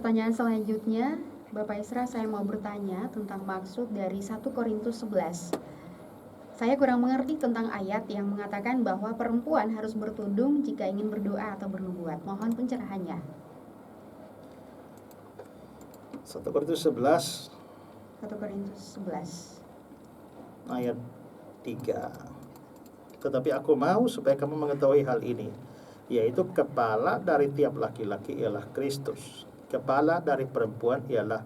pertanyaan selanjutnya, Bapak Isra, saya mau bertanya tentang maksud dari 1 Korintus 11. Saya kurang mengerti tentang ayat yang mengatakan bahwa perempuan harus bertudung jika ingin berdoa atau bernubuat. Mohon pencerahannya. 1 Korintus 11 1 Korintus 11 ayat 3. Tetapi aku mau supaya kamu mengetahui hal ini, yaitu kepala dari tiap laki-laki ialah Kristus, kepala dari perempuan ialah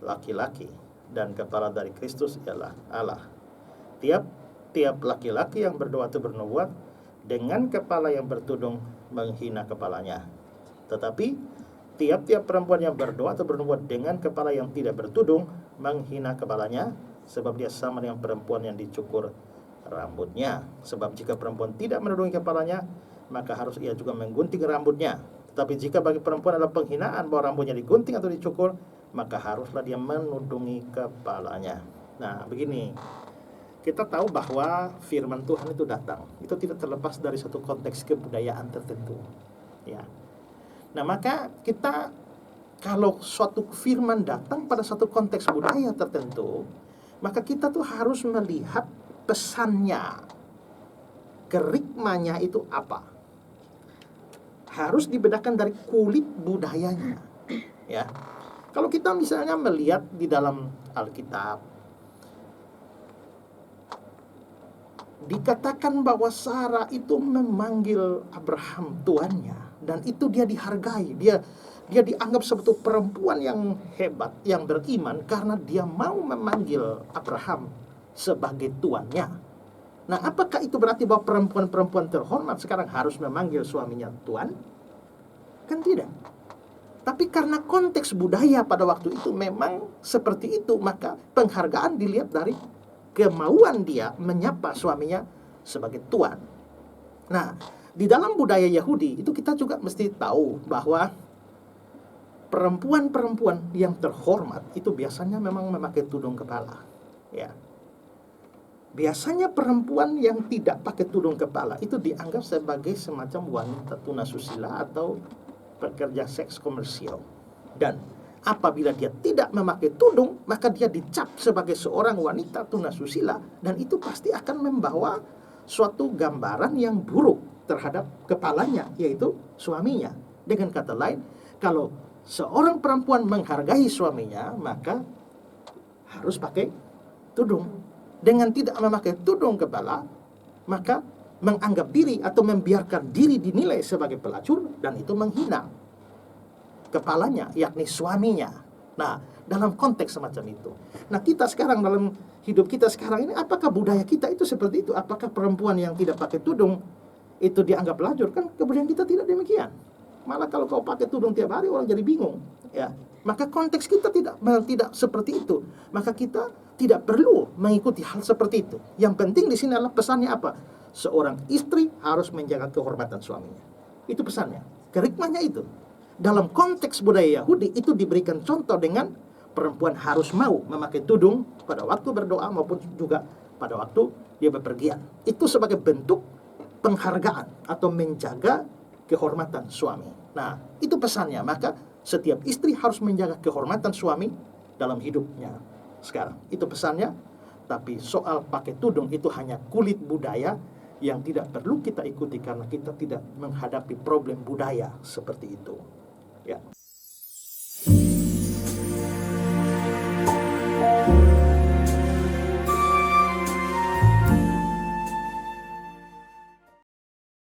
laki-laki, dan kepala dari Kristus ialah Allah. Tiap laki-laki yang berdoa atau bernubuat dengan kepala yang bertudung menghina kepalanya. Tetapi tiap-tiap perempuan yang berdoa atau bernubuat dengan kepala yang tidak bertudung menghina kepalanya, sebab dia sama dengan perempuan yang dicukur rambutnya. Sebab jika perempuan tidak menudungi kepalanya, maka harus ia juga menggunting rambutnya. Tetapi jika bagi perempuan adalah penghinaan bahwa rambutnya digunting atau dicukur, maka haruslah dia menudungi kepalanya. Nah, begini, kita tahu bahwa firman Tuhan itu datang, itu tidak terlepas dari satu konteks kebudayaan tertentu, ya. Nah, maka kita, kalau suatu firman datang pada satu konteks budaya tertentu, maka kita tuh harus melihat pesannya, kerikmanya itu apa. Harus dibedakan dari kulit budayanya, ya. Kalau kita misalnya melihat di dalam Alkitab, dikatakan bahwa Sarah itu memanggil Abraham tuannya, dan itu dia dihargai, dia dianggap sebagai perempuan yang hebat, yang beriman, karena dia mau memanggil Abraham sebagai tuannya. Nah, apakah itu berarti bahwa perempuan-perempuan terhormat sekarang harus memanggil suaminya tuan? Kan tidak. Tapi karena konteks budaya pada waktu itu memang seperti itu, maka penghargaan dilihat dari kemauan dia menyapa suaminya sebagai tuan. Nah, di dalam budaya Yahudi itu kita juga mesti tahu bahwa perempuan-perempuan yang terhormat itu biasanya memang memakai tudung kepala, ya. Biasanya perempuan yang tidak pakai tudung kepala itu dianggap sebagai semacam wanita tunasusila atau pekerja seks komersial. Dan apabila dia tidak memakai tudung, maka dia dicap sebagai seorang wanita tunasusila, dan itu pasti akan membawa suatu gambaran yang buruk terhadap kepalanya, yaitu suaminya. Dengan kata lain, kalau seorang perempuan menghargai suaminya, maka harus pakai tudung. Dengan tidak memakai tudung kepala, maka menganggap diri atau membiarkan diri dinilai sebagai pelacur, dan itu menghina kepalanya, yakni suaminya. Nah, dalam konteks semacam itu. Nah, kita sekarang dalam hidup kita sekarang ini, apakah budaya kita itu seperti itu? Apakah perempuan yang tidak pakai tudung itu dianggap pelacur? Kan kemudian kita tidak demikian. Malah kalau kau pakai tudung tiap hari, orang jadi bingung, ya. Maka konteks kita tidak seperti itu. Maka kita tidak perlu mengikuti hal seperti itu. Yang penting di sini adalah pesannya apa? Seorang istri harus menjaga kehormatan suaminya. Itu pesannya. Kerikmahnya itu. Dalam konteks budaya Yahudi itu diberikan contoh dengan perempuan harus mau memakai tudung pada waktu berdoa maupun juga pada waktu dia bepergian. Itu sebagai bentuk penghargaan atau menjaga kehormatan suami. Nah, itu pesannya. Maka setiap istri harus menjaga kehormatan suami dalam hidupnya sekarang. Itu pesannya. Tapi soal pakai tudung itu hanya kulit budaya yang tidak perlu kita ikuti karena kita tidak menghadapi problem budaya seperti itu. Ya.